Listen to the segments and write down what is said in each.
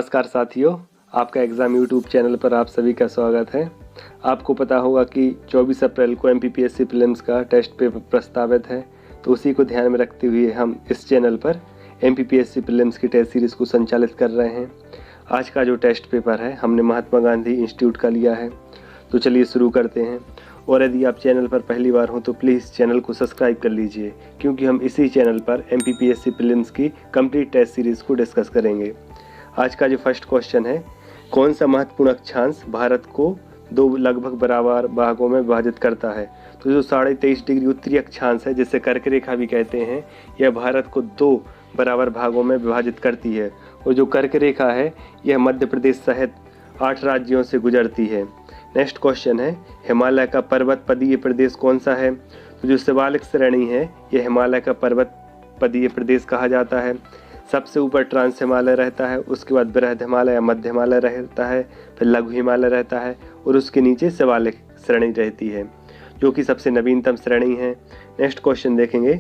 नमस्कार साथियों, आपका एग्ज़ाम यूट्यूब चैनल पर आप सभी का स्वागत है। आपको पता होगा कि 24 अप्रैल को एमपीपीएससी प्रीलिम्स का टेस्ट पेपर प्रस्तावित है, तो उसी को ध्यान में रखते हुए हम इस चैनल पर एमपीपीएससी प्रीलिम्स की टेस्ट सीरीज़ को संचालित कर रहे हैं। आज का जो टेस्ट पेपर है हमने महात्मा गांधी इंस्टीट्यूट का लिया है, तो चलिए शुरू करते हैं। और यदि आप चैनल पर पहली बार हो तो प्लीज़ चैनल को सब्सक्राइब कर लीजिए, क्योंकि हम इसी चैनल पर एमपीपीएससी प्रीलिम्स की कंप्लीट टेस्ट सीरीज़ को डिस्कस करेंगे। आज का जो फर्स्ट क्वेश्चन है, कौन सा महत्वपूर्ण अक्षांश भारत को दो लगभग बराबर भागों में विभाजित करता है? तो जो 23.5 डिग्री उत्तरी अक्षांश है, जिसे कर्क रेखा भी कहते हैं, यह भारत को दो बराबर भागों में विभाजित करती है। और जो कर्क रेखा है यह मध्य प्रदेश सहित 8 राज्यों से गुजरती है। नेक्स्ट क्वेश्चन है, हिमालय का पर्वत पदीय प्रदेश कौन सा है? तो जो शिवालिक श्रेणी है यह हिमालय का पर्वत पदीय प्रदेश कहा जाता है। सबसे ऊपर ट्रांस हिमालय रहता है, उसके बाद बृहद हिमालय या मध्य हिमालय रहता है, फिर लघु हिमालय रहता है और उसके नीचे शिवालिक श्रेणी रहती है, जो कि सबसे नवीनतम श्रेणी है। नेक्स्ट क्वेश्चन देखेंगे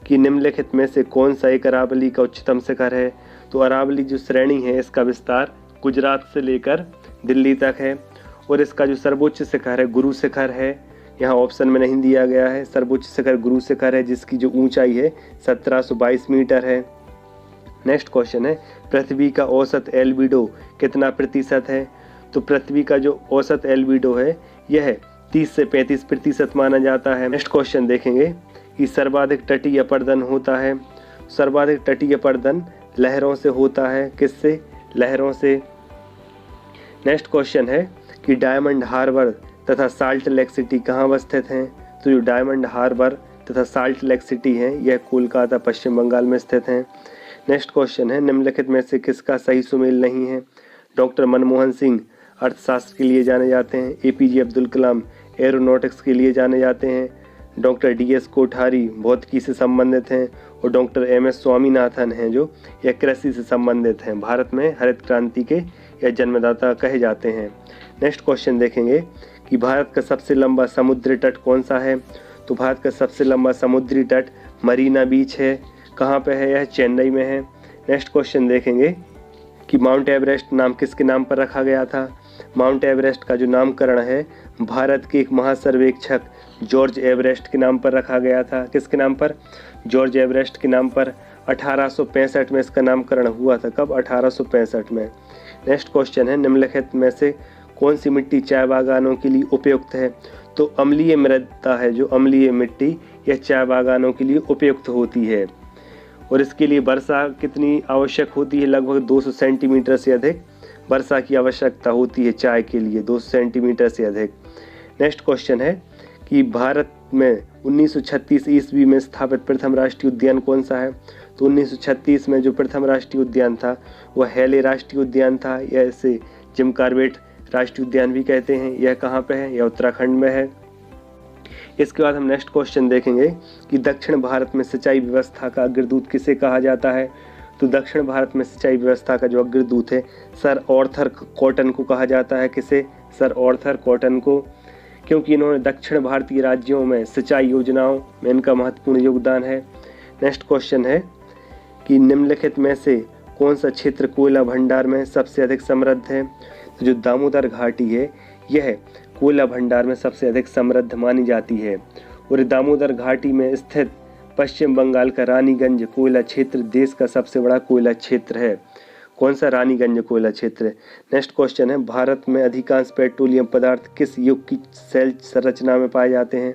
कि निम्नलिखित में से कौन सा एक अरावली का उच्चतम शिखर है? तो अरावली जो श्रेणी है इसका विस्तार गुजरात से लेकर दिल्ली तक है, और इसका जो सर्वोच्च शिखर है गुरु शिखर है। यहाँ ऑप्शन में नहीं दिया गया है। सर्वोच्च शिखर गुरु शिखर है, जिसकी जो ऊंचाई है 1722 मीटर है। नेक्स्ट क्वेश्चन है, पृथ्वी का औसत एल्बिडो कितना प्रतिशत है? तो पृथ्वी का जो औसत एल्बिडो है यह 30 से 35% माना जाता है। नेक्स्ट क्वेश्चन देखेंगे कि सर्वाधिक तटीय अपर्दन होता है। सर्वाधिक तटीय अपर्दन लहरों से होता है। किससे? लहरों से। नेक्स्ट क्वेश्चन है कि डायमंड हार्बर तथा साल्ट लेक सिटी कहाँ अवस्थित हैं? तो जो डायमंड हार्बर तथा साल्ट लेक सिटी है यह कोलकाता पश्चिम बंगाल में स्थित हैं। नेक्स्ट क्वेश्चन है, निम्नलिखित में से किसका सही सुमेल नहीं है? डॉक्टर मनमोहन सिंह अर्थशास्त्र के लिए जाने जाते हैं, एपीजे अब्दुल कलाम एरोनॉटिक्स के लिए जाने जाते हैं, डॉक्टर डीएस कोठारी भौतिकी से संबंधित हैं, और डॉक्टर एमएस स्वामीनाथन हैं जो यह कृषि से संबंधित हैं। भारत में हरित क्रांति के यह जन्मदाता कहे जाते हैं। नेक्स्ट क्वेश्चन देखेंगे कि भारत का सबसे लंबा समुद्री तट कौन सा है? तो भारत का सबसे लंबा समुद्री तट मरीना बीच है। कहाँ पे है? यह चेन्नई में है। नेक्स्ट क्वेश्चन देखेंगे कि माउंट एवरेस्ट नाम किसके नाम पर रखा गया था? माउंट एवरेस्ट का जो नामकरण है भारत के एक महासर्वेक्षक जॉर्ज एवरेस्ट के नाम पर रखा गया था। किसके नाम पर? जॉर्ज एवरेस्ट के नाम पर। 1865 में इसका नामकरण हुआ था। कब? 1865 में। नेक्स्ट क्वेश्चन है, निम्नलिखित में से कौन सी मिट्टी चाय बागानों के लिए उपयुक्त है? तो अम्लीय मृदा है, जो अम्लीय मिट्टी यह चाय बागानों के लिए उपयुक्त होती है। और इसके लिए वर्षा कितनी आवश्यक होती है? लगभग 200 सेंटीमीटर से अधिक वर्षा की आवश्यकता होती है चाय के लिए, 200 सेंटीमीटर से अधिक। नेक्स्ट क्वेश्चन है कि भारत में 1936 ईस्वी में स्थापित प्रथम राष्ट्रीय उद्यान कौन सा है? तो 1936 में जो प्रथम राष्ट्रीय उद्यान था वह हैले राष्ट्रीय उद्यान था, या इसे जिम कॉर्बेट राष्ट्रीय उद्यान भी कहते हैं। यह कहाँ पे है? यह उत्तराखंड में है। इसके बाद हम नेक्स्ट क्वेश्चन देखेंगे कि दक्षिण भारत में सिंचाई व्यवस्था का अग्रदूत किसे कहा जाता है? तो दक्षिण भारत में सिंचाई व्यवस्था का जो अग्रदूत है सर आर्थर कॉटन को कहा जाता है। किसे? सर आर्थर कॉटन को, क्योंकि इन्होंने दक्षिण भारतीय राज्यों में सिंचाई योजनाओं में इनका महत्वपूर्ण योगदान है। नेक्स्ट क्वेश्चन है कि निम्नलिखित में से कौन सा क्षेत्र कोयला भंडार में सबसे अधिक समृद्ध है? तो जो दामोदर घाटी है यह कोयला भंडार में सबसे अधिक समृद्ध मानी जाती है, और दामोदर घाटी में स्थित पश्चिम बंगाल का रानीगंज कोयला क्षेत्र देश का सबसे बड़ा कोयला क्षेत्र है। कौन सा? रानीगंज कोयला क्षेत्र। नेक्स्ट क्वेश्चन है, भारत में अधिकांश पेट्रोलियम पदार्थ किस युग की सेल संरचना में पाए जाते हैं?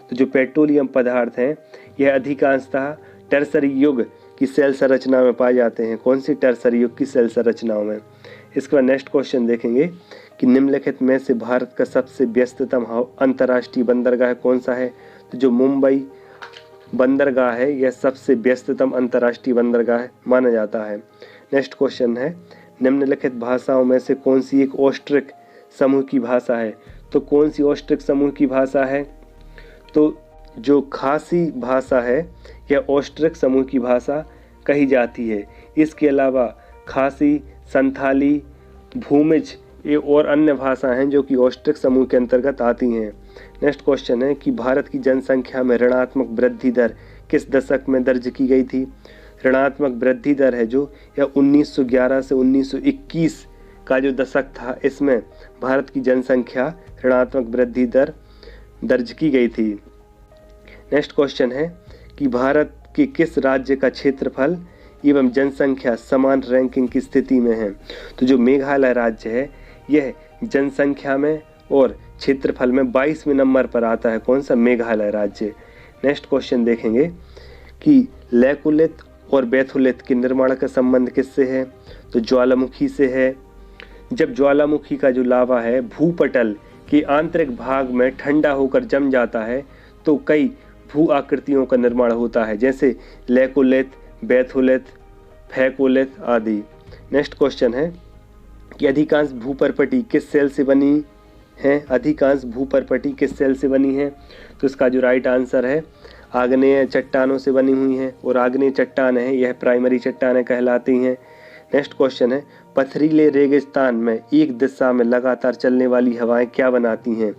तो जो पेट्रोलियम पदार्थ हैं यह अधिकांशतः टर्सरी युग की सेल संरचना में पाए जाते हैं। कौन सी? टर्सरी युग की सेल संरचनाओं में। इसके बाद नेक्स्ट क्वेश्चन देखेंगे कि निम्नलिखित में से भारत का सबसे व्यस्ततम अंतर्राष्ट्रीय बंदरगाह कौन सा है? तो जो मुंबई बंदरगाह है यह सबसे व्यस्ततम अंतर्राष्ट्रीय बंदरगाह माना जाता है। नेक्स्ट क्वेश्चन है, निम्नलिखित भाषाओं में से कौन सी एक ऑस्ट्रिक समूह की भाषा है? तो कौन सी ऑस्ट्रिक समूह की भाषा है? तो जो खासी भाषा है यह ऑस्ट्रिक समूह की भाषा कही जाती है। इसके अलावा खासी, संथाली, भूमिज ये और अन्य भाषाएं हैं जो कि ऑस्ट्रिक समूह के अंतर्गत आती हैं। नेक्स्ट क्वेश्चन है कि भारत की जनसंख्या में ऋणात्मक वृद्धि दर किस दशक में दर्ज की गई थी? ऋणात्मक वृद्धि दर है जो, यह 1911 से 1921 का जो दशक था, इसमें भारत की जनसंख्या ऋणात्मक वृद्धि दर दर्ज की गई थी। नेक्स्ट क्वेश्चन है कि भारत के किस राज्य का क्षेत्रफल एवं जनसंख्या समान रैंकिंग की स्थिति में है। तो जो मेघालय राज्य है यह जनसंख्या में और क्षेत्रफल में 22वें नंबर पर आता है। कौन सा? मेघालय राज्य। नेक्स्ट क्वेश्चन देखेंगे कि लेकुलित और बैथुलित के निर्माण का संबंध किससे है। तो ज्वालामुखी से है। जब ज्वालामुखी का जो लावा है भूपटल के आंतरिक भाग में ठंडा होकर जम जाता है तो कई भू आकृतियों का निर्माण होता है, जैसे लेकुलित, बैथुलित, फैकोलित आदि। नेक्स्ट क्वेश्चन है कि अधिकांश भूपर्पटी किस सेल से बनी है। अधिकांश भूपर्पटी किस सेल से बनी है। तो इसका जो राइट आंसर है आग्नेय चट्टानों से बनी हुई हैं, और आग्नेय चट्टान है यह प्राइमरी चट्टानें कहलाती हैं। नेक्स्ट क्वेश्चन है पथरीले रेगिस्तान में एक दिशा में लगातार चलने वाली हवाएं क्या बनाती हैं।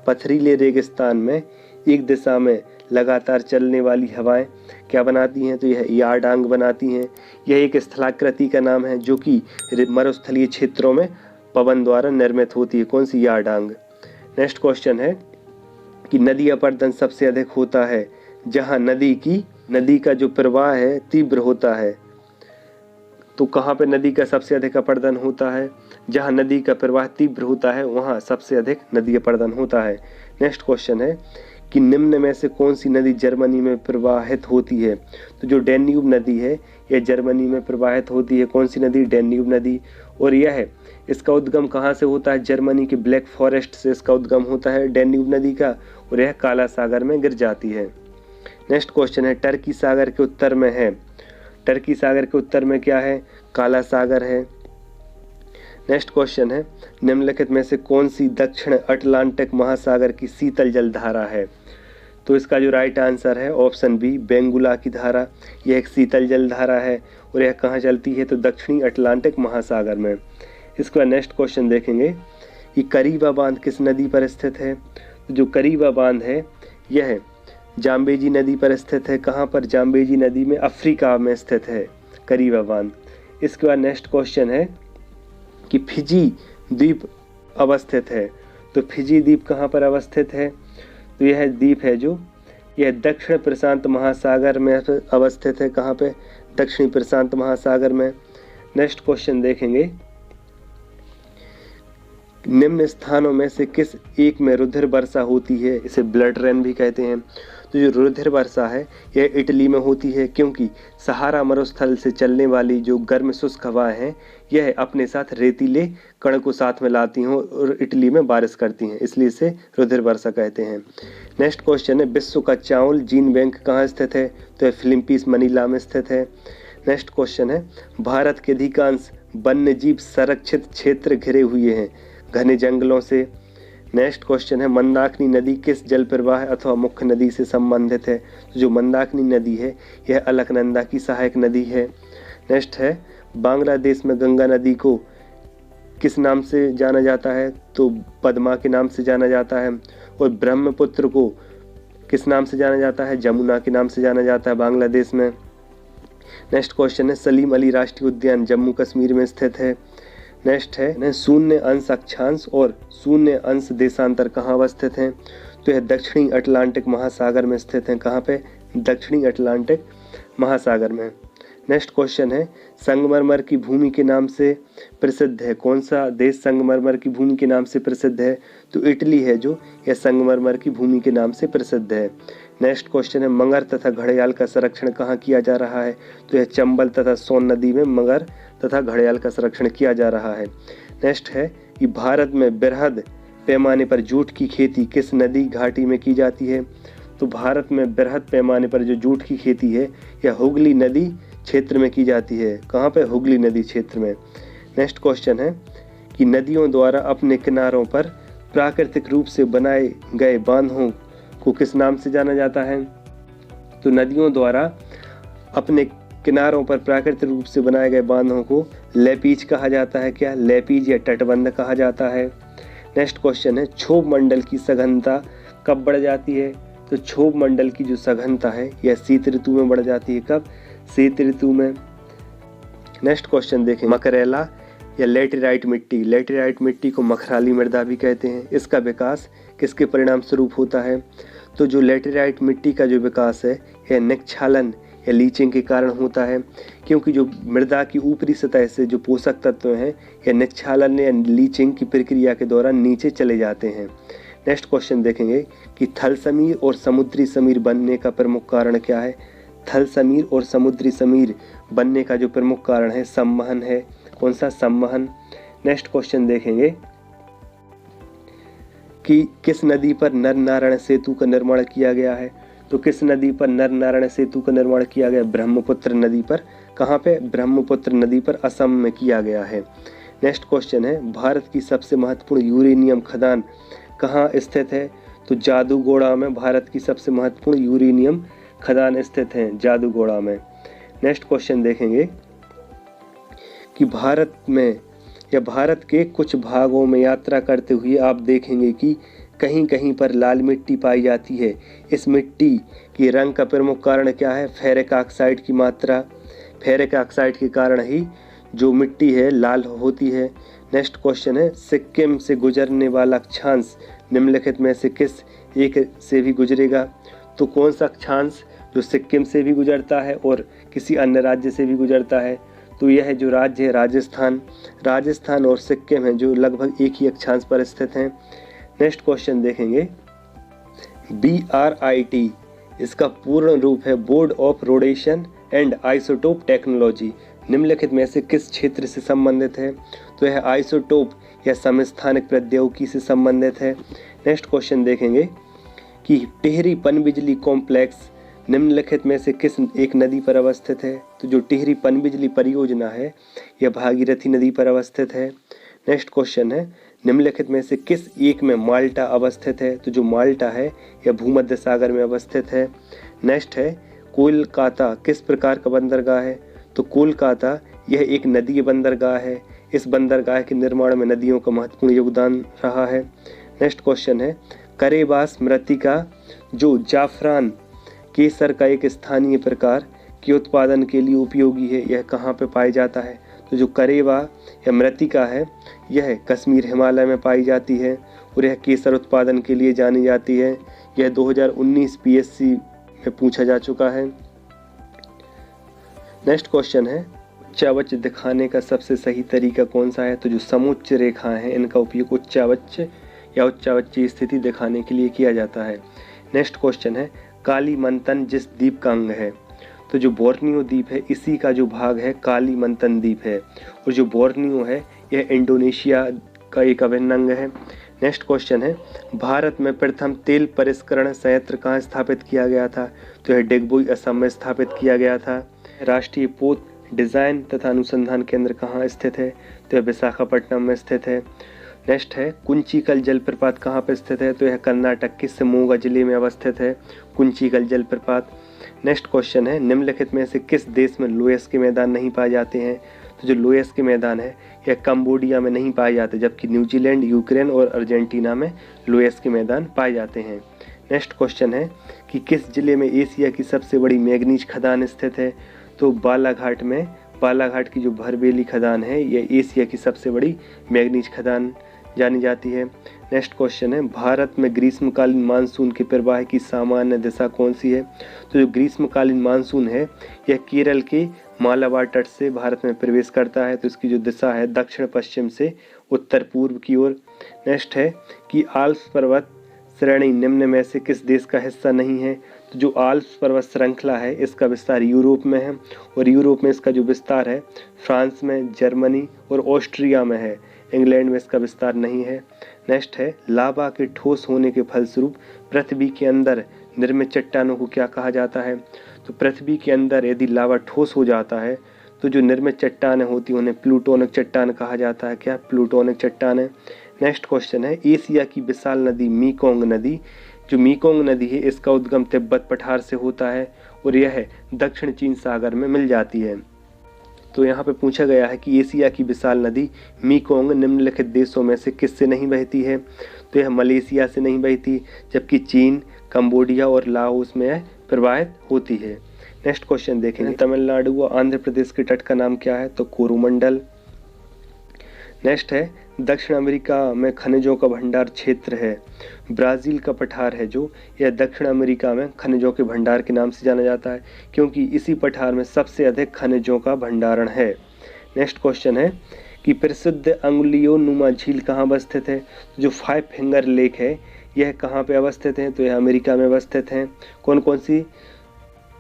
पथरीले रेगिस्तान में एक दिशा में लगातार चलने वाली हवाएं क्या बनाती हैं। तो यह यारडांग बनाती हैं। यह एक स्थलाकृति का नाम है जो कि मरुस्थलीय क्षेत्रों में पवन द्वारा निर्मित होती है। कौन सी? यारडांग। नेक्स्ट क्वेश्चन है कि नदी अपरदन सबसे अधिक होता है जहां नदी का जो प्रवाह है तीव्र होता है। तो कहाँ पे नदी का सबसे अधिक अपरदन होता है? जहाँ नदी का प्रवाह तीव्र होता है वहाँ सबसे अधिक नदी अपरदन होता है। नेक्स्ट क्वेश्चन है कि निम्न में से कौन सी नदी जर्मनी में प्रवाहित होती है। तो जो डैन्यूब नदी है यह जर्मनी में प्रवाहित होती है। कौन सी नदी? डैन्यूब नदी। और यह है इसका उद्गम कहाँ से होता है? जर्मनी के ब्लैक फॉरेस्ट से इसका उद्गम होता है डैन्यूब नदी का, और यह काला सागर में गिर जाती है। नेक्स्ट क्वेश्चन है टर्की सागर के उत्तर में है। टर्की सागर के उत्तर में क्या है? काला सागर है। नेक्स्ट क्वेश्चन है निम्नलिखित में से कौन सी दक्षिण अटलांटिक महासागर की शीतल जल धारा है। तो इसका जो राइट आंसर है ऑप्शन बी, बेंगुला की धारा। यह एक शीतल जल धारा है और यह कहाँ चलती है? तो दक्षिणी अटलांटिक महासागर में। इसके बाद नेक्स्ट क्वेश्चन देखेंगे कि करीबा बांध किस नदी पर स्थित है। तो जो करीबा बांध है यह जाम्बेजी नदी पर स्थित है। कहाँ पर? जाम्बेजी नदी में, अफ्रीका में स्थित है करीबा बांध। इसके बाद नेक्स्ट क्वेश्चन है कि फिजी द्वीप अवस्थित है। तो फिजी द्वीप कहाँ पर अवस्थित है? तो यह द्वीप है जो यह दक्षिण प्रशांत महासागर में अवस्थित है। कहाँ पे? दक्षिणी प्रशांत महासागर में। नेक्स्ट क्वेश्चन देखेंगे निम्न स्थानों में से किस एक में रुधिर वर्षा होती है। इसे ब्लड रेन भी कहते हैं। तो जो रुधिर वर्षा है यह इटली में होती है, क्योंकि सहारा मरुस्थल से चलने वाली जो गर्म शुष्क हवाएं हैं यह अपने साथ रेतीले कण को साथ में लाती हैं और इटली में बारिश करती हैं, इसलिए इसे रुधिर वर्षा कहते हैं। नेक्स्ट क्वेश्चन है विश्व का चावल जीन बैंक कहाँ स्थित है। तो यह फिलीपींस मनीला में स्थित है। नेक्स्ट क्वेश्चन है भारत के अधिकांश वन्यजीव संरक्षित क्षेत्र घिरे हुए हैं घने जंगलों से। नेक्स्ट क्वेश्चन है मंदाकिनी नदी किस जल प्रवाह अथवा मुख्य नदी से संबंधित है। तो जो मंदाकिनी नदी है यह अलकनंदा की सहायक नदी है। नेक्स्ट है बांग्लादेश में गंगा नदी को किस नाम से जाना जाता है। तो पद्मा के नाम से जाना जाता है। और ब्रह्मपुत्र को किस नाम से जाना जाता है? जमुना के नाम से जाना जाता है बांग्लादेश में। नेक्स्ट क्वेश्चन है सलीम अली राष्ट्रीय उद्यान जम्मू कश्मीर में स्थित है। नेक्स्ट है शून्य अंश अक्षांश और शून्य अंश देशांतर कहाँ अवस्थित हैं। तो यह दक्षिणी अटलांटिक महासागर में स्थित हैं। कहाँ पे? दक्षिणी अटलांटिक महासागर में। नेक्स्ट क्वेश्चन है संगमरमर की भूमि के नाम से प्रसिद्ध है। कौन सा देश संगमरमर की भूमि के नाम से प्रसिद्ध है? तो इटली है जो यह संगमरमर की भूमि के नाम से प्रसिद्ध है। नेक्स्ट क्वेश्चन है मगर तथा घड़ियाल का संरक्षण कहाँ किया जा रहा है। तो यह चंबल तथा सोन नदी में मगर तथा घड़ियाल का संरक्षण किया जा रहा है। नेक्स्ट है कि भारत में बृहद पैमाने पर जूट की खेती किस नदी घाटी में की जाती है। तो भारत में बृहद पैमाने पर जो जूट की खेती है यह हुगली नदी क्षेत्र में की जाती है। कहाँ पे? हुगली नदी क्षेत्र में। नेक्स्ट क्वेश्चन है कि नदियों द्वारा अपने किनारों पर प्राकृतिक रूप से बनाए गए बांधों को किस नाम से जाना जाता है। तो नदियों द्वारा अपने किनारों पर प्राकृतिक रूप से बनाए गए बांधों को लेपीज कहा जाता है। क्या? लेपीज या तटबंध कहा जाता है। नेक्स्ट क्वेश्चन है क्षोभ मंडल की सघनता कब बढ़ जाती है। तो क्षोभ मंडल की जो सघनता है यह शीत ऋतु में बढ़ जाती है। कब? शीत ऋतु में। नेक्स्ट क्वेश्चन देखें, मकरेला या लेटेराइट मिट्टी। लेटेराइट मिट्टी को मखराली मृदा भी कहते हैं। इसका विकास किसके परिणाम स्वरूप होता है? तो जो लेटेराइट मिट्टी का जो विकास है यह निक्षालन या लीचिंग के कारण होता है, क्योंकि जो मृदा की ऊपरी सतह से जो पोषक तत्व हैं यह निक्षालन या लीचिंग की प्रक्रिया के दौरान नीचे चले जाते हैं। नेक्स्ट क्वेश्चन देखेंगे कि थल समीर और समुद्री समीर बनने का प्रमुख कारण क्या है? थल समीर और समुद्री समीर बनने का जो प्रमुख कारण है संवहन है। कौन सा? संवहन। नेक्स्ट क्वेश्चन देखेंगे कि किस नदी पर नर नारायण सेतु का निर्माण किया गया है? तो किस नदी पर नर नारायण सेतु का निर्माण किया गया? ब्रह्मपुत्र नदी पर। कहाँ पे? ब्रह्मपुत्र नदी पर, असम में किया गया है। नेक्स्ट क्वेश्चन है, भारत की सबसे महत्वपूर्ण यूरेनियम खदान कहाँ स्थित है? तो जादूगोड़ा में भारत की सबसे महत्वपूर्ण यूरेनियम खदान स्थित है, जादूगोड़ा में। नेक्स्ट क्वेश्चन देखेंगे कि भारत में या भारत के कुछ भागों में यात्रा करते हुए आप देखेंगे कि कहीं कहीं पर लाल मिट्टी पाई जाती है। इस मिट्टी के रंग का प्रमुख कारण क्या है? फेरिक ऑक्साइड की मात्रा। फेरिक ऑक्साइड के कारण ही जो मिट्टी है लाल होती है। नेक्स्ट क्वेश्चन है, सिक्किम से गुजरने वाला अक्षांश निम्नलिखित में से किस एक से भी गुजरेगा? तो कौन सा अक्षांश जो सिक्किम से भी गुजरता है और किसी अन्य राज्य से भी गुजरता है? तो यह जो राज्य है राजस्थान। राजस्थान और सिक्किम है जो लगभग एक ही अक्षांश पर स्थित हैं। नेक्स्ट क्वेश्चन देखेंगे, BRIT इसका पूर्ण रूप है board of radiation and isotope technology. निम्नलिखित में से किस क्षेत्र से संबंधित है? तो यह आइसोटोप या समस्थानिक प्रौद्योगिकी से संबंधित है। नेक्स्ट क्वेश्चन देखेंगे कि टिहरी पनबिजली कॉम्प्लेक्स निम्नलिखित में से किस एक नदी पर अवस्थित है? तो जो टिहरी पनबिजली परियोजना है यह भागीरथी नदी पर अवस्थित है। नेक्स्ट क्वेश्चन है, निम्नलिखित में से किस एक में माल्टा अवस्थित है? तो जो माल्टा है यह भूमध्य सागर में अवस्थित है। नेक्स्ट है, कोलकाता किस प्रकार का बंदरगाह है? तो कोलकाता यह एक नदी बंदरगाह है। इस बंदरगाह के निर्माण में नदियों का महत्वपूर्ण योगदान रहा है। नेक्स्ट क्वेश्चन है, करेबास मृत्तिका जो जाफरान केसर का एक स्थानीय प्रकार के उत्पादन के लिए उपयोगी है, यह कहाँ पे पाया जाता है? तो जो करेबा या मृत्तिका है यह कश्मीर हिमालय में पाई जाती है और यह केसर उत्पादन के लिए जानी जाती है। यह 2019 PSC में पूछा जा चुका है। नेक्स्ट क्वेश्चन है, उच्चावच दिखाने का सबसे सही तरीका कौन सा है? तो जो समुच्च रेखाएं हैं इनका उपयोग उच्चावच या उच्चावच्ची स्थिति दिखाने के लिए किया जाता है। नेक्स्ट क्वेश्चन है, कालीमंतन जिस द्वीप का अंग है? तो जो बोर्नियो द्वीप है इसी का जो भाग है कालीमंतन द्वीप है और जो बोर्नियो है यह इंडोनेशिया का एक अभिन्न अंग है। नेक्स्ट क्वेश्चन है, भारत में प्रथम तेल परिष्करण संयंत्र कहाँ स्थापित किया गया था? तो यह डिगबोई असम में स्थापित किया गया था। राष्ट्रीय पोत डिज़ाइन तथा अनुसंधान केंद्र कहाँ स्थित है? तो यह विशाखापट्टनम में स्थित है। नेक्स्ट है, कुंचिकल जलप्रपात कहाँ पर स्थित है? तो यह कर्नाटक के शिवमोगा जिले में अवस्थित है कुंचिकल जलप्रपात। नेक्स्ट क्वेश्चन है, निम्नलिखित में से किस देश में लोयस के मैदान नहीं पाए जाते हैं? तो जो लोयस के मैदान है यह कंबोडिया में नहीं पाए जाते, जबकि न्यूजीलैंड, यूक्रेन और अर्जेंटीना में लोयस के मैदान पाए जाते हैं। नेक्स्ट क्वेश्चन है कि किस जिले में एशिया की सबसे बड़ी मैग्नीज खदान स्थित है? तो बालाघाट में। बालाघाट की जो भरवेली खदान है यह एशिया की सबसे बड़ी मैग्नीज खदान जानी जाती है। नेक्स्ट क्वेश्चन है, भारत में ग्रीष्मकालीन मानसून के प्रवाह की सामान्य दिशा कौन सी है? तो जो ग्रीष्मकालीन मानसून है यह केरल के मालाबार तट से भारत में प्रवेश करता है, तो इसकी जो दिशा है दक्षिण पश्चिम से उत्तर पूर्व की ओर। नेक्स्ट है कि आल्प्स पर्वत श्रेणी निम्न में से किस देश का हिस्सा नहीं है? तो जो आल्प्स पर्वत श्रृंखला है इसका विस्तार यूरोप में है और यूरोप में इसका जो विस्तार है फ्रांस में, जर्मनी और ऑस्ट्रिया में है। इंग्लैंड में इसका विस्तार नहीं है। नेक्स्ट है, लावा के ठोस होने के फलस्वरूप पृथ्वी के अंदर निर्मित चट्टानों को क्या कहा जाता है? तो पृथ्वी के अंदर यदि लावा ठोस हो जाता है तो जो निर्मित चट्टानें होती हैं उन्हें प्लूटोनिक चट्टान कहा जाता है। क्या? प्लूटोनिक चट्टानें। नेक्स्ट क्वेश्चन है, एशिया की विशाल नदी मीकोंग नदी, जो मीकोंग नदी है इसका उद्गम तिब्बत पठार से होता है और यह दक्षिण चीन सागर में मिल जाती है। तो यहाँ पे पूछा गया है कि एशिया की विशाल नदी मीकोंग निम्नलिखित देशों में से किससे नहीं बहती है? तो यह मलेशिया से नहीं बहती, जबकि चीन, कंबोडिया और लाओस में प्रवाहित होती है। नेक्स्ट क्वेश्चन देखेंगे, तमिलनाडु व आंध्र प्रदेश के तट का नाम क्या है? तो कोरोमंडल। नेक्स्ट है, दक्षिण अमेरिका में खनिजों का भंडार क्षेत्र है। ब्राज़ील का पठार है जो, यह दक्षिण अमेरिका में खनिजों के भंडार के नाम से जाना जाता है क्योंकि इसी पठार में सबसे अधिक खनिजों का भंडारण है। नेक्स्ट क्वेश्चन है कि प्रसिद्ध अंगुलियों नुमा झील कहाँ अवस्थित है? जो 5 फिंगर लेक है यह कहाँ पे अवस्थित है? तो यह अमेरिका में अवस्थित है। कौन कौन सी?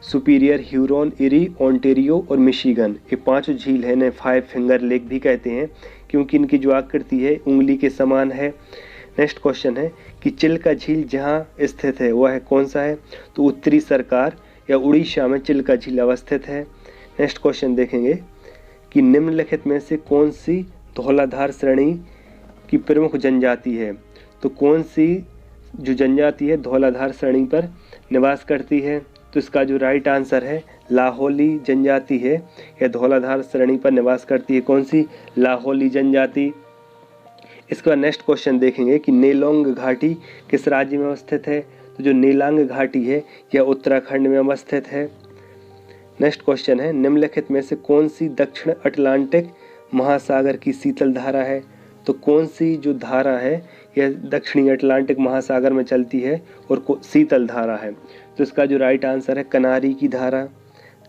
सुपीरियर, ह्यूरॉन, इरी, ओंटेरियो और मिशिगन। ये 5 झील है, इन्हें 5 फिंगर लेक भी कहते हैं क्योंकि इनकी जो आकृति है उंगली के समान है। नेक्स्ट क्वेश्चन है कि चिल्का झील जहाँ स्थित है वह है कौन सा है? तो उत्तरी सरकार या उड़ीसा में चिल्का झील अवस्थित है। नेक्स्ट क्वेश्चन देखेंगे कि निम्नलिखित में से कौन सी धौलाधार श्रेणी की प्रमुख जनजाति है? तो कौन सी जो जनजाति है धौलाधार श्रेणी पर निवास करती है? तो इसका जो राइट आंसर है लाहौली जनजाति है, यह धौलाधार श्रेणी पर निवास करती है। कौन सी? लाहौली जनजाति। इसके बाद नेक्स्ट क्वेश्चन देखेंगे कि नेलोंग घाटी किस राज्य में अवस्थित है? तो जो नेलांग घाटी है यह उत्तराखंड में अवस्थित है। नेक्स्ट क्वेश्चन है, निम्नलिखित में से कौन सी दक्षिण अटलांटिक महासागर की शीतल धारा है? तो कौन सी जो धारा है यह दक्षिणी अटलांटिक महासागर में चलती है और शीतल धारा है? तो इसका जो राइट आंसर है कनारी की धारा।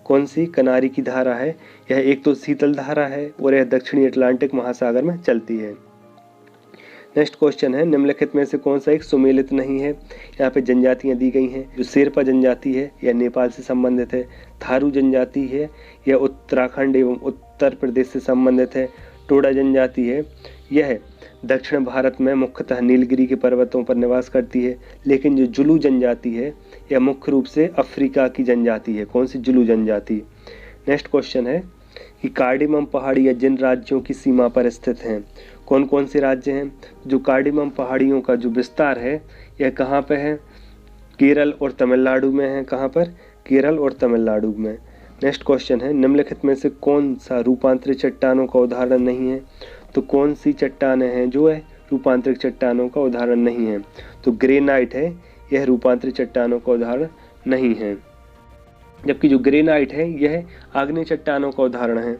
कौन सी? कनारी की धारा है। यह एक तो शीतल धारा है और यह दक्षिणी अटलांटिक महासागर में चलती है। नेक्स्ट क्वेश्चन है, निम्नलिखित में से कौन सा एक सुमेलित नहीं है? यहाँ पे जनजातियाँ दी गई हैं। जो शेरपा जनजाति है यह नेपाल से संबंधित है। थारू जनजाति है यह उत्तराखंड एवं उत्तर प्रदेश से संबंधित है। टोडा जनजाति है यह दक्षिण भारत में मुख्यतः नीलगिरी के पर्वतों पर निवास करती है। लेकिन जो जुलू जनजाति है यह मुख्य रूप से अफ्रीका की जनजाति है। कौन सी? जुलू जनजाति। नेक्स्ट क्वेश्चन है कि कार्डेमम पहाड़ियाँ जिन राज्यों की सीमा पर स्थित हैं, कौन कौन से राज्य हैं? जो कार्डेमम पहाड़ियों का जो विस्तार है यह कहाँ पे है? केरल और तमिलनाडु में है। कहाँ पर? केरल और तमिलनाडु में। नेक्स्ट क्वेश्चन है, निम्नलिखित में से कौन सा रूपांतरित चट्टानों का उदाहरण नहीं है? तो कौन सी चट्टानें हैं जो है रूपांतरित चट्टानों का उदाहरण नहीं है? तो ग्रेनाइट है, यह रूपांतरित चट्टानों का उदाहरण नहीं है। जबकि जो ग्रेनाइट है यह आग्नेय चट्टानों का उदाहरण है।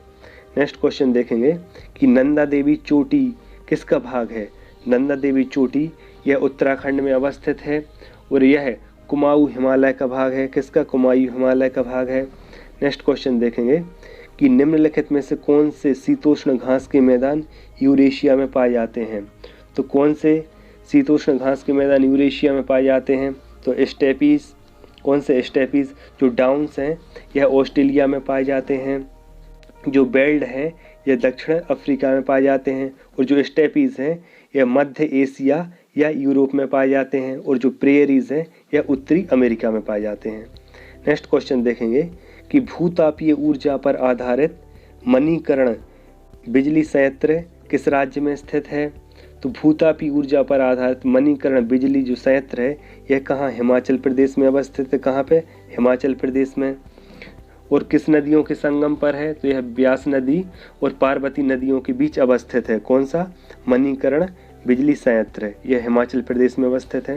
नेक्स्ट क्वेश्चन देखेंगे कि नंदा देवी चोटी किसका भाग है? नंदा देवी चोटी यह उत्तराखंड में अवस्थित है और यह कुमाऊं हिमालय का भाग है। किसका? कुमाऊं हिमालय का भाग है। नेक्स्ट क्वेश्चन देखेंगे कि निम्नलिखित में से कौन से शीतोष्ण घास के मैदान यूरेशिया में पाए जाते हैं? तो कौन से शीतोष्ण घास के मैदान यूरेशिया में पाए जाते हैं? तो स्टेपीज। कौन से? स्टेपीज। जो डाउन्स हैं यह ऑस्ट्रेलिया में पाए जाते हैं। जो बेल्ट हैं यह दक्षिण अफ्रीका में पाए जाते हैं और जो स्टेपीज हैं यह मध्य एशिया या यूरोप में पाए जाते हैं और जो प्रेयरीज हैं यह उत्तरी अमेरिका में पाए जाते हैं। नेक्स्ट क्वेश्चन देखेंगे कि भूतापीय ऊर्जा पर आधारित मणिकर्ण बिजली संयंत्र किस राज्य में स्थित है? तो भूतापीय ऊर्जा पर आधारित मणिकर्ण बिजली जो संयंत्र है यह कहाँ? हिमाचल प्रदेश में अवस्थित है। कहाँ पे? हिमाचल प्रदेश में। और किस नदियों के संगम पर है? तो यह ब्यास नदी और पार्वती नदियों के बीच अवस्थित है। कौन सा? मणिकर्ण बिजली संयंत्र है, यह हिमाचल प्रदेश में अवस्थित है।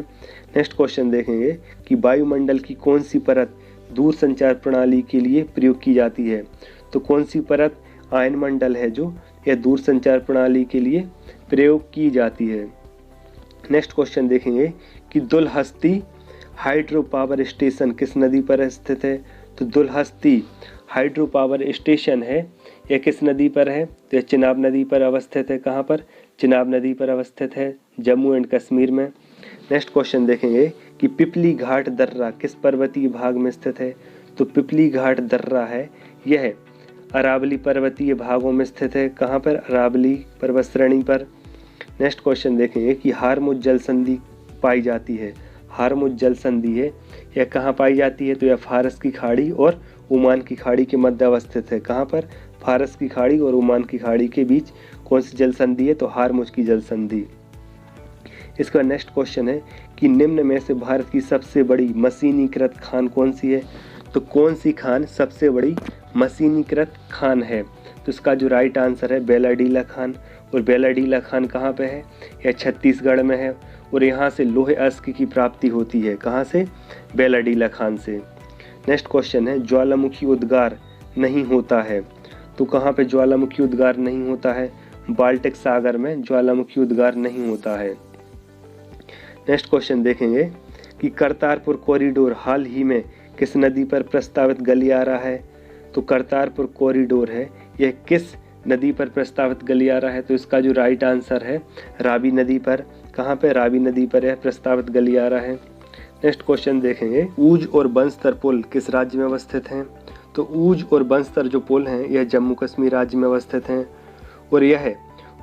नेक्स्ट क्वेश्चन देखेंगे कि वायुमंडल की कौन सी परत दूर संचार प्रणाली के लिए प्रयोग की जाती है? तो कौन सी परत? आयनमंडल है जो यह दूर संचार प्रणाली के लिए प्रयोग की जाती है। नेक्स्ट क्वेश्चन देखेंगे कि दुलहस्ती हाइड्रो पावर स्टेशन किस नदी पर स्थित है? तो दुलहस्ती हाइड्रो पावर स्टेशन है यह किस नदी पर है? तो यह चिनाब नदी पर अवस्थित है। कहाँ पर? चिनाब नदी पर अवस्थित है, जम्मू एंड कश्मीर में। नेक्स्ट क्वेश्चन देखेंगे कि पिपली घाट दर्रा किस पर्वतीय भाग में स्थित है? तो पिपली घाट दर्रा है यह अरावली पर्वतीय भागों में स्थित है। कहाँ पर? अरावली पर्वत श्रेणी पर। नेक्स्ट क्वेश्चन देखेंगे कि हारमुज जल संधि पाई जाती है। हारमुज जल संधि है यह कहाँ पाई जाती है? तो यह फारस की खाड़ी और ओमान की खाड़ी के मध्य अवस्थित है। कहाँ पर? फारस की खाड़ी और ओमान की खाड़ी के बीच कौन सी जल संधि है? तो हारमुज की जल संधि। इसका नेक्स्ट क्वेश्चन है कि निम्न में से भारत की सबसे बड़ी मशीनीकृत खान कौन सी है? तो कौन सी खान सबसे बड़ी मशीनीकृत खान है? तो इसका जो राइट आंसर है बेलाडीला खान। और बेलाडीला खान कहाँ पे है? यह छत्तीसगढ़ में है और यहाँ से लोहे अयस्क की प्राप्ति होती है। कहाँ से? बेलाडीला खान से। नेक्स्ट क्वेश्चन है ज्वालामुखी उद्गार नहीं होता है, तो कहाँ पे ज्वालामुखी उद्गार नहीं होता है? बाल्टिक सागर में ज्वालामुखी उद्गार नहीं होता है। नेक्स्ट क्वेश्चन देखेंगे कि करतारपुर कॉरिडोर हाल ही में किस नदी पर प्रस्तावित गलियारा है? तो करतारपुर कॉरिडोर है यह किस नदी पर प्रस्तावित गलियारा है? तो इसका जो राइट आंसर है रावी नदी पर। कहाँ पे? रावी नदी पर यह प्रस्तावित गलियारा है। नेक्स्ट क्वेश्चन देखेंगे ऊज और बंस्तर पुल किस राज्य में अवस्थित हैं? तो ऊज और बंस्तर जो पुल हैं यह जम्मू कश्मीर राज्य में अवस्थित हैं। और यह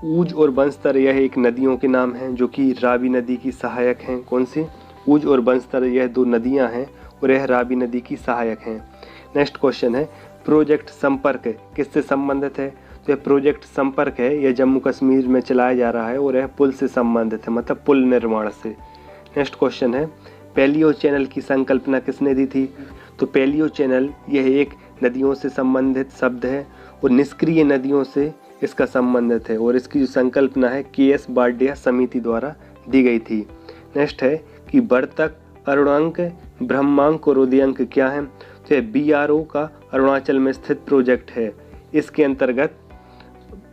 ऊज और बंस्तर यह एक नदियों के नाम हैं जो कि रावी नदी की सहायक हैं। कौन सी? ऊज और बंस्तर यह दो नदियां हैं और यह रावी नदी की सहायक हैं। नेक्स्ट क्वेश्चन है प्रोजेक्ट संपर्क किससे संबंधित है? तो यह प्रोजेक्ट संपर्क है यह जम्मू कश्मीर में चलाया जा रहा है और यह पुल से संबंधित है, मतलब पुल निर्माण से। नेक्स्ट क्वेश्चन है पैलियो चैनल की संकल्पना किसने दी थी? तो पैलियो चैनल यह एक नदियों से संबंधित शब्द है और निष्क्रिय नदियों से इसका संबंधित है और इसकी जो संकल्पना है KS बार्डिया समिति द्वारा दी गई थी। नेक्स्ट है कि बर्तक, अरुणांक, ब्रह्मांक और उदयंक क्या है? तो यह BRO का अरुणाचल में स्थित प्रोजेक्ट है। इसके अंतर्गत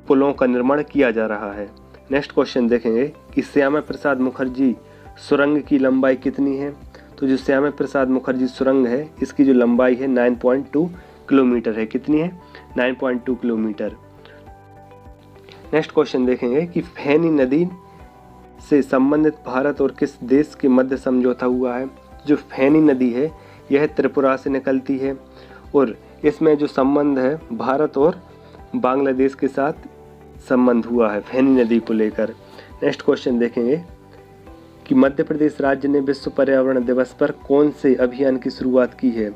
पुलों का निर्माण किया जा रहा है। नेक्स्ट क्वेश्चन देखेंगे कि श्यामा प्रसाद मुखर्जी सुरंग की लंबाई कितनी है? तो जो श्यामा प्रसाद मुखर्जी सुरंग है इसकी जो लंबाई है 9.2 किलोमीटर है। कितनी है? 9.2 किलोमीटर। नेक्स्ट क्वेश्चन देखेंगे कि फेनी नदी से संबंधित भारत और किस देश के मध्य समझौता हुआ है? जो फेनी नदी है यह त्रिपुरा से निकलती है और इसमें जो संबंध है भारत और बांग्लादेश के साथ संबंध हुआ है फेनी नदी को लेकर। नेक्स्ट क्वेश्चन देखेंगे कि मध्य प्रदेश राज्य ने विश्व पर्यावरण दिवस पर कौन से अभियान की शुरुआत की है?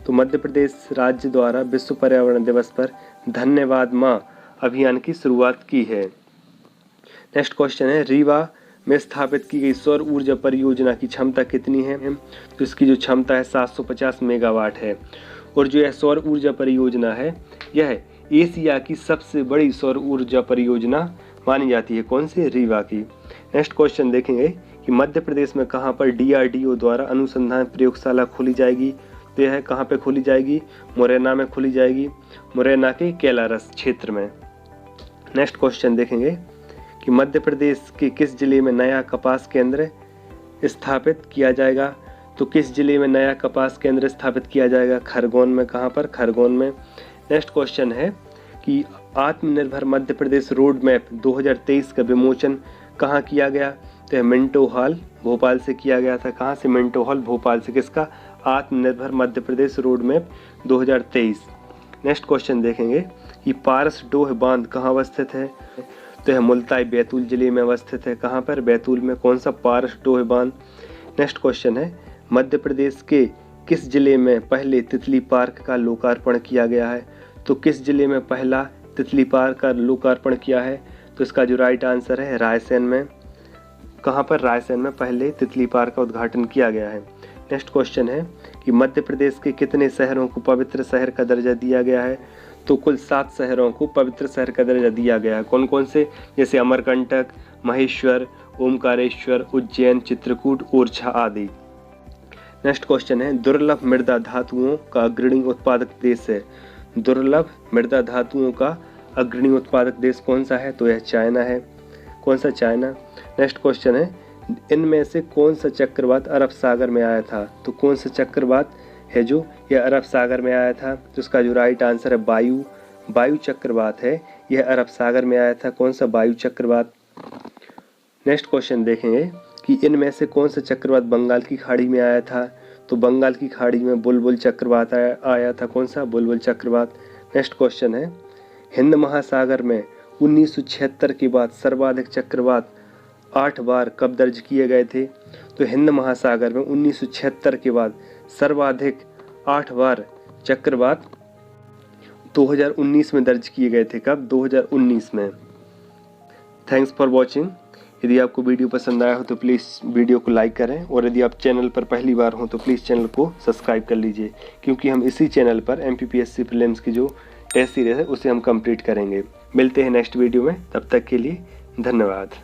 तो मध्य प्रदेश राज्य द्वारा विश्व पर्यावरण दिवस पर धन्यवाद माँ अभियान की शुरुआत की है। नेक्स्ट क्वेश्चन है रीवा में स्थापित की गई सौर ऊर्जा परियोजना की क्षमता कितनी है? तो इसकी जो क्षमता है 750 मेगावाट है और जो यह सौर ऊर्जा परियोजना है यह एशिया की सबसे बड़ी सौर ऊर्जा परियोजना मानी जाती है। कौन सी? रीवा की। नेक्स्ट क्वेश्चन देखेंगे कि मध्य प्रदेश में कहाँ पर DRDO द्वारा अनुसंधान प्रयोगशाला खोली जाएगी? तो यह कहाँ पे खोली जाएगी? मुरैना में खोली जाएगी, मुरैना के कैलारस क्षेत्र में। नेक्स्ट क्वेश्चन देखेंगे कि मध्य प्रदेश के किस जिले में नया कपास केंद्र स्थापित किया जाएगा? तो किस जिले में नया कपास केंद्र स्थापित किया जाएगा? खरगोन में। कहाँ पर? खरगोन में। नेक्स्ट क्वेश्चन है कि आत्मनिर्भर मध्य प्रदेश रोड मैप 2023 का विमोचन कहाँ किया गया? तो यह मिंटो हॉल भोपाल से किया गया था। कहाँ से? मिंटो हॉल भोपाल से। किसका? आत्मनिर्भर Madhya Pradesh road map 2023। Next question देखेंगे कि पारस डोह बांध कहाँ अवस्थित है? तो यह मुल्ताई बैतूल जिले में अवस्थित है। कहाँ पर? बैतूल में। कौन सा? पारस डोह बांध। नेक्स्ट क्वेश्चन है मध्य प्रदेश के किस जिले में पहले तितली पार्क का लोकार्पण किया गया है? तो किस जिले में पहला तितली पार्क का लोकार्पण किया है? तो इसका जो राइट आंसर है रायसेन में। कहाँ पर? रायसेन में पहले तितली पार्क का उद्घाटन किया गया है। नेक्स्ट क्वेश्चन है कि मध्य प्रदेश के कितने शहरों को पवित्र शहर का दर्जा दिया गया है? तो कुल 7 शहरों को पवित्र शहर का दर्जा दिया गया है। कौन कौन से? जैसे अमरकंटक, महेश्वर, ओमकारेश्वर, उज्जैन, चित्रकूट, ओरछा आदि। नेक्स्ट क्वेश्चन है दुर्लभ मृदा धातुओं का अग्रणी उत्पादक देश है। दुर्लभ मृदा धातुओं का अग्रणी उत्पादक देश कौन सा है? तो यह चाइना है। कौन सा? चाइना। नेक्स्ट क्वेश्चन है इनमें से कौन सा चक्रवात अरब सागर में आया था? तो कौन सा चक्रवात है जो यह अरब सागर में आया था? तो उसका जो राइट आंसर है वायु चक्रवात है, यह अरब सागर में आया था। कौन सा? वायु चक्रवात। नेक्स्ट क्वेश्चन देखेंगे कि इनमें से कौन सा चक्रवात बंगाल की खाड़ी में आया था? तो बंगाल की खाड़ी में बुलबुल चक्रवात आया था। कौन सा? बुलबुल चक्रवात। नेक्स्ट क्वेश्चन है हिंद महासागर में 1976 के बाद सर्वाधिक चक्रवात 8 बार कब दर्ज किए गए थे? तो हिंद महासागर में 1976 के बाद सर्वाधिक 8 बार चक्रवात 2019 में दर्ज किए गए थे। कब? 2019 में। Thanks for watching. यदि आपको वीडियो पसंद आया हो तो प्लीज़ वीडियो को लाइक करें और यदि आप चैनल पर पहली बार हो तो प्लीज़ चैनल को सब्सक्राइब कर लीजिए, क्योंकि हम इसी चैनल पर MPPSC प्रीलिम्स की जो टेस्ट सीरीज है उसे हम कंप्लीट करेंगे। मिलते हैं नेक्स्ट वीडियो में, तब तक के लिए धन्यवाद।